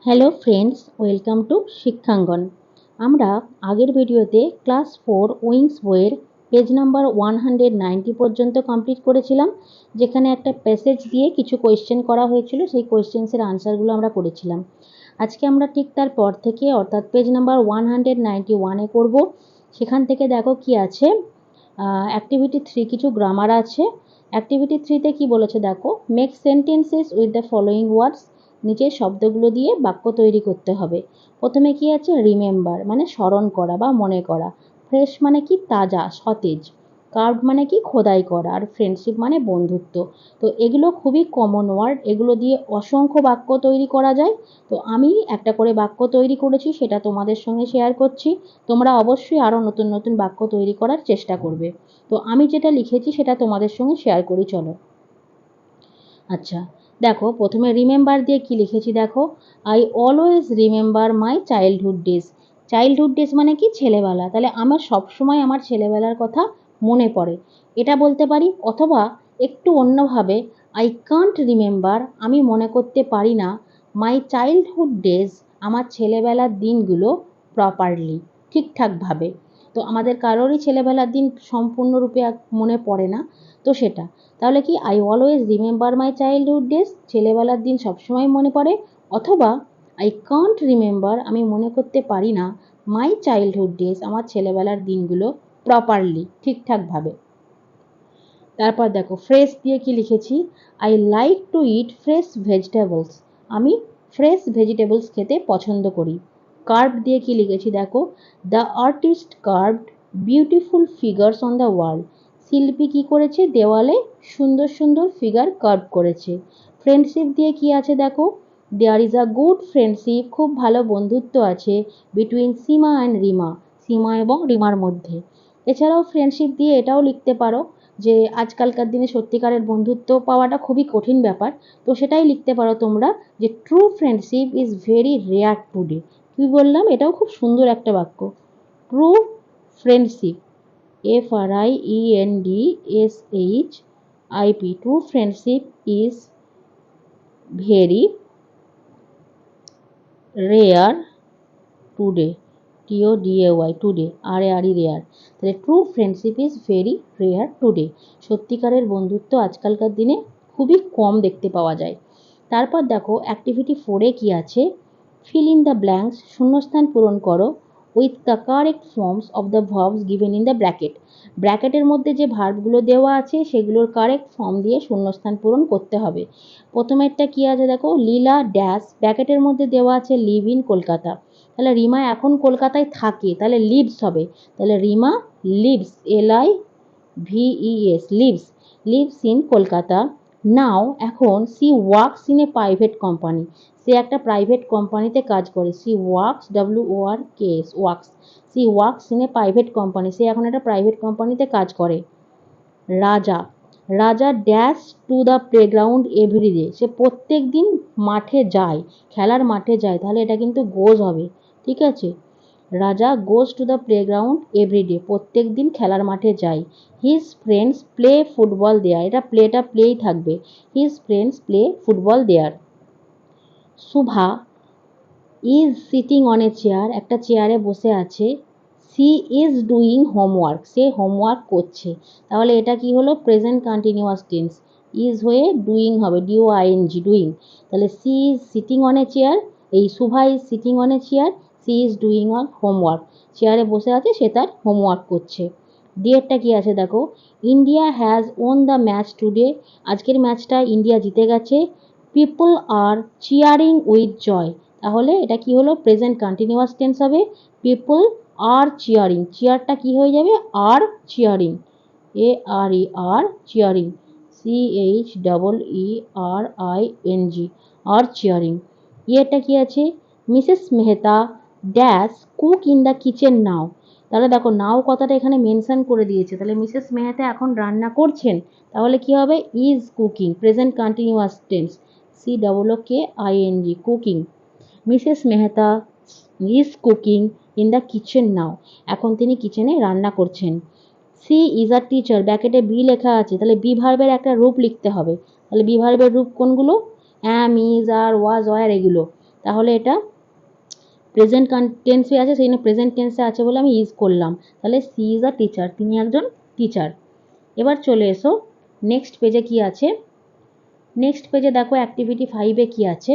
Hello friends, welcome to Shikshangan. আমরা আগের ভিডিওতে ক্লাস 4 উইংস বইয়ের পেজ নাম্বার 190 পর্যন্ত কমপ্লিট করেছিলাম, যেখানে একটা প্যাসেজ দিয়ে কিছু কোয়েশ্চেন করা হয়েছিল। সেই কোয়েশ্চেন্সের আনসারগুলো আমরা করেছিলাম। আজকে আমরা ঠিক তার পর থেকে অর্থাৎ পেজ নাম্বার 191-এ করব। সেখান থেকে দেখো কি আছে। অ্যাক্টিভিটি 3 কিছু গ্রামার আছে। অ্যাক্টিভিটি 3-তে কি বলেছে দেখো, make sentences with the following words. নিচের শব্দগুলো দিয়ে বাক্য তৈরি করতে হবে। প্রথমে কি আছে, রিমেম্বার মানে স্মরণ করা বা মনে করা, ফ্রেশ মানে কি তাজা সতেজ, কার্ভ মানে কি খোদাই করা, আর ফ্রেন্ডশিপ মানে বন্ধুত্ব। তো এগুলো খুবই কমন ওয়ার্ড, এগুলো দিয়ে অসংখ্য বাক্য তৈরি করা যায়। তো আমি একটা করে বাক্য তৈরি করেছি, সেটা তোমাদের সঙ্গে শেয়ার করছি। তোমরা অবশ্যই আরও নতুন নতুন বাক্য তৈরি করার চেষ্টা করবে। তো আমি যেটা লিখেছি সেটা তোমাদের সঙ্গে শেয়ার করি, চলো। আচ্ছা, দেখো প্রথমে রিমেম্বার দিয়ে কি লিখেছি দেখো, I always remember my childhood days. Childhood days মানে কি ছেলেবেলা, তাহলে আমার সবসময় আমার ছেলেবেলার কথা মনে পড়ে, এটা বলতে পারি। অথবা একটু অন্যভাবে, আই কান্ট রিমেম্বার, আমি মনে করতে পারি না, মাই চাইল্ডহুড ডেজ, আমার ছেলেবেলার দিনগুলো প্রপারলি, ঠিকঠাকভাবে। তো আমাদের কারোরই ছেলেবেলার দিন সম্পূর্ণরূপে মনে পড়ে না, তো সেটা। তাহলে কি, I always remember my childhood days, ছেলেবেলার দিন সবসময় মনে পড়ে। অথবা আই কান্ট রিমেম্বার, আমি মনে করতে পারি না, মাই চাইল্ডহুড ডেজ, আমার ছেলেবেলার দিনগুলো প্রপারলি, ঠিকঠাকভাবে। তারপর দেখো ফ্রেশ দিয়ে কি লিখেছি, I like to eat fresh vegetables, আমি ফ্রেশ ভেজিটেবলস খেতে পছন্দ করি। কার্ভ দিয়ে কি লিখেছি দেখো, the artist carved beautiful figures on the wall, শিল্পী কি করেছে, দেওয়ালে সুন্দর সুন্দর ফিগার কার্ভ করেছে। ফ্রেন্ডশিপ দিয়ে কি আছে দেখো, there is a good friendship, খুব ভালো বন্ধুত্ব আছে, বিটুইন সীমা অ্যান্ড রিমা, সীমা এবং রিমার মধ্যে। এছাড়াও ফ্রেন্ডশিপ দিয়ে এটাও লিখতে পারো যে আজকালকার দিনে সত্যিকারের বন্ধুত্ব পাওয়াটা খুবই কঠিন ব্যাপার। তো সেটাই লিখতে পারো তোমরা, যে true friendship is very rare today. কি বললাম, এটাও খুব সুন্দর একটা বাক্য। True friendship, FRIENDSHIP, true friendship is very rare today, TODAY, today, RARE, rare. তাহলে true friendship is very rare today, সত্যিকারের বন্ধুত্ব আজকালকার দিনে খুবই কম দেখতে পাওয়া যায়। তারপর দেখো অ্যাক্টিভিটি 4-এ কি আছে, ফিল ইন দ্য ব্ল্যাঙ্কস, শূন্যস্থান পূরণ করো, with the correct forms of the verbs given in the bracket. ব্র্যাকেটের মধ্যে যে ভার্বগুলো দেওয়া আছে সেগুলোর কারেক্ট ফর্ম দিয়ে শূন্যস্থান পূরণ করতে হবে। প্রথমেরটা কি আছে দেখো, লীলা ড্যাশ, ব্র্যাকেটের মধ্যে দেওয়া আছে লিভ ইন কলকাতা, তাহলে রিমা এখন কলকাতায় থাকে, তাহলে লিভস হবে। তাহলে Rima lives, LIVES, lives, lives in Kolkata. Now এখন, she works in a private company, সে একটা প্রাইভেট কোম্পানিতে কাজ করে। She works, WORKS, works, she works in a private company, সে এখন একটা প্রাইভেট কোম্পানিতে কাজ করে। Raja, Raja dash to the playground every day, সে প্রত্যেক দিন মাঠে যায়, খেলার মাঠে যায়, তাহলে এটা কিন্তু গোজ হবে, ঠিক আছে। রাজা goes to the playground everyday, প্রত্যেক দিন খেলার মাঠে যায়। হিজ ফ্রেন্ডস প্লে ফুটবল দেয়ার, এটা প্লেটা প্লেই থাকবে, his friends play football there. Shubha is sitting on a chair, একটা চেয়ারে বসে আছে। C is doing homework, say homework করছে। তাহলে এটা কি হলো, প্রেজেন্ট কন্টিনিউয়াস টেন্স, ইজ হয়ে ডুইং হবে, DOING, ডুইং। তাহলে C is sitting on a chair, এই Shubha is sitting on a chair, she is doing on homework, চেয়ারে বসে আছে, সে তার হোমওয়ার্ক করছে। ডিএরটা কি আছে দেখো, India has won the match today, আজকের ম্যাচটা ইন্ডিয়া জিতে গেছে। People R cheering with joy, তাহলে এটা কি হলো, প্রেজেন্ট কন্টিনিউয়াস টেন্স হবে, পিপল আর চিয়ারিং, চেয়ারটা কি হয়ে যাবে, আর চিয়ারিং, ARER, চিয়ারিং, CHEERING, আর চিয়ারিং। এটা কি আছে, Mrs Mehta dash cook in the kitchen নাও, তাহলে দেখো নাও কথাটা এখানে মেনশন করে দিয়েছে, তাহলে মিসেস মেহতা এখন রান্না করছেন, তাহলে কি হবে, is cooking, present continuous tense, COOKING, cooking. Mrs Mehta is cooking in the kitchen now, এখন তিনি কিচেনে রান্না করছেন। সি ইজ আ টিচার, ব্র্যাকেটে বি লেখা আছে, তাহলে বি ভার্বের একটা রূপ লিখতে হবে। তাহলে বি ভার্বের রূপ কোনগুলো, অ্যাম, ইজ, আর, ওয়াজ, ওয়ার, এগুলো। তাহলে এটা প্রেজেন্ট টেন্সে আছে, সেই জন্য প্রেজেন্ট টেন্সে আছে বলে আমি ইজ করলাম। তাহলে সি ইজ আ টিচার, তিনি একজন টিচার। এবার চলে এসো নেক্সট পেজে কি আছে। নেক্সট পেজে দেখো অ্যাক্টিভিটি 5-এ কি আছে,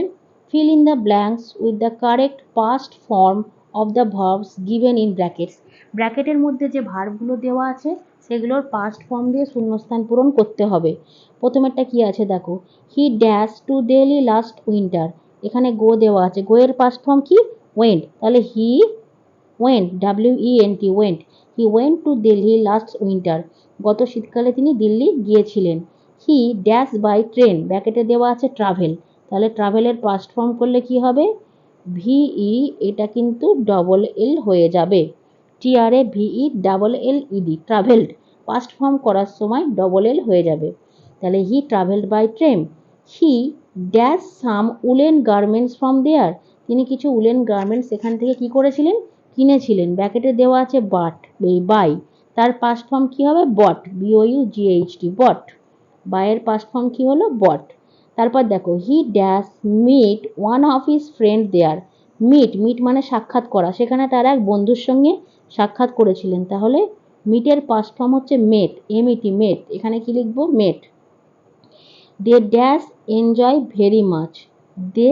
fill in the blanks with the correct past form of the verbs given in brackets. ব্র্যাকেটের মধ্যে যে ভার্বগুলো দেওয়া আছে সেগুলোর পাস্ট ফর্ম দিয়ে শূন্যস্থান পূরণ করতে হবে। প্রথমেরটা কি আছে দেখো, he dash to Delhi last winter. এখানে গো দেওয়া আছে, গো এর পাস্ট ফর্ম কি, ওয়েন্ট। তাহলে he went, WENT, went. He went to Delhi last winter, গত শীতকালে তিনি দিল্লি গিয়েছিলেন। হি ড্যাশ বাই ট্রেন, ব্র্যাকেটে দেওয়া আছে ট্রাভেল। তাহলে ট্রাভেলের পাস্ট ফর্ম করলে কি হবে, VE, এটা কিন্তু ডবল এল হয়ে যাবে, TRAVELLED, ট্রাভেলড। পাস্ট ফর্ম করার সময় ডবল এল হয়ে যাবে। তাহলে he travelled by train. He dash some woollen garments from there, তিনি কিছু উলেন গার্মেন্টস এখান থেকে কি করেছিলেন, কিনেছিলেন। ব্র্যাকেটে দেওয়া আছে বাট, বাই, তার পাস্ট ফর্ম কি হবে, বট, BOUGHT, বট। বাইয়ের পাস্ট ফর্ম কি হলো, বট। তারপর দেখো, he dash meet one of his friend there. Meet মানে সাক্ষাৎ করা, সেখানে তার এক বন্ধুর সঙ্গে সাক্ষাৎ করেছিলেন। তাহলে মিটের পাস্ট ফর্ম হচ্ছে মেট, MET, মেট। এখানে কি লিখবো, met. They dash enjoy very much, they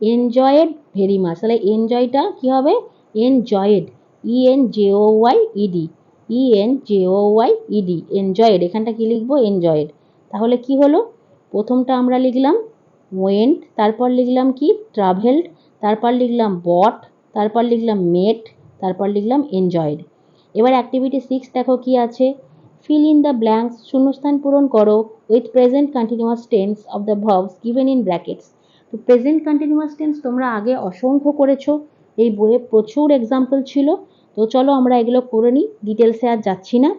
enjoyed very much. তাহলে এনজয়টা কি হবে, এনজয়েড, ENJOYED, ENJOYED, এনজয়েড। এখানটা কি লিখবো, এনজয়েড। তাহলে কি হলো, প্রথমটা আমরা লিখলাম ওয়েন্ট, তারপর লিখলাম কি, ট্রাভেলড, তারপর লিখলাম বট, তারপর লিখলাম মেট, তারপর লিখলাম এনজয়েড। এবার অ্যাক্টিভিটি 6 দেখো কি আছে, ফিল ইন দ্য ব্ল্যাঙ্কস, শূন্যস্থান পূরণ করো with present continuous tense of the verbs given in brackets. তো প্রেজেন্ট কন্টিনিউয়াস টেন্স তোমরা আগে অসংখ্য করেছো, এই বইয়ে প্রচুর এক্সাম্পল ছিল। তো চলো আমরা এগুলো করে নিই, ডিটেলসে আর যাচ্ছি না,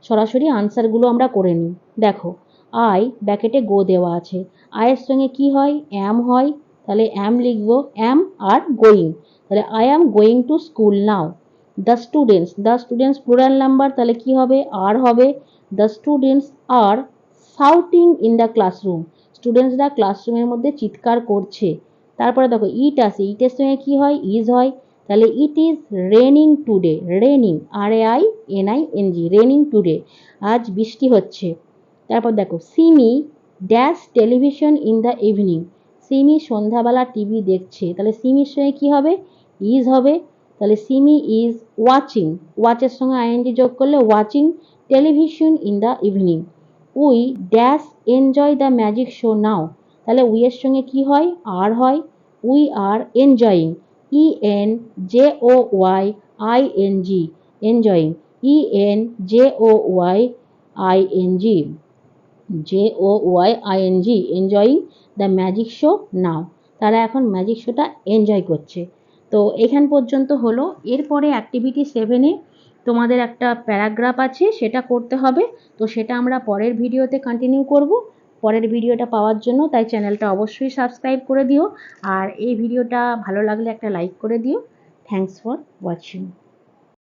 সরাসরি আনসারগুলো আমরা করে নিই। দেখো, আই ব্র্যাকেটে গো দেওয়া আছে, আয়ের সঙ্গে কি হয়, অ্যাম হয়। তাহলে অ্যাম লিখবো, অ্যাম আর গোয়িং। তাহলে I am going to school now. The students plural number, তাহলে কি হবে, আর হবে। The students are shouting in the classroom, স্টুডেন্টসরা ক্লাসরুমের মধ্যে চিৎকার করছে। তারপরে দেখো ইট আছে, ইটের সঙ্গে কি হয়, ইজ হয়। তাহলে it is raining today, raining, RAINING, raining today, আজ বৃষ্টি হচ্ছে। তারপর দেখো, Simi dash television in the evening, Simi সন্ধ্যাবেলা টিভি দেখছে। তাহলে সিমির সঙ্গে কি হবে, ইজ হবে। তাহলে সিমি ইজ ওয়াচিং, ওয়াচের সঙ্গে ING যোগ করলে watching television in the evening. We dash enjoy the magic show নাও, তাহলে উই এর সঙ্গে কি হয়, আর হয়। We are enjoying, ENJOYING, enjoying, ENJOYING, enjoying the magic show নাও, তারা এখন ম্যাজিক শোটা এনজয় করছে। তো এখান পর্যন্ত হলো। এরপরে অ্যাক্টিভিটি 7-এ তোমাদের একটা প্যারাগ্রাফ আছে, সেটা করতে হবে। তো সেটা আমরা পরের ভিডিওতে কন্টিনিউ করব। পরের ভিডিওটা পাওয়ার জন্য তাই চ্যানেলটা অবশ্যই সাবস্ক্রাইব করে দিও, আর এই ভিডিওটা ভালো লাগলে একটা লাইক করে দিও। Thanks for watching.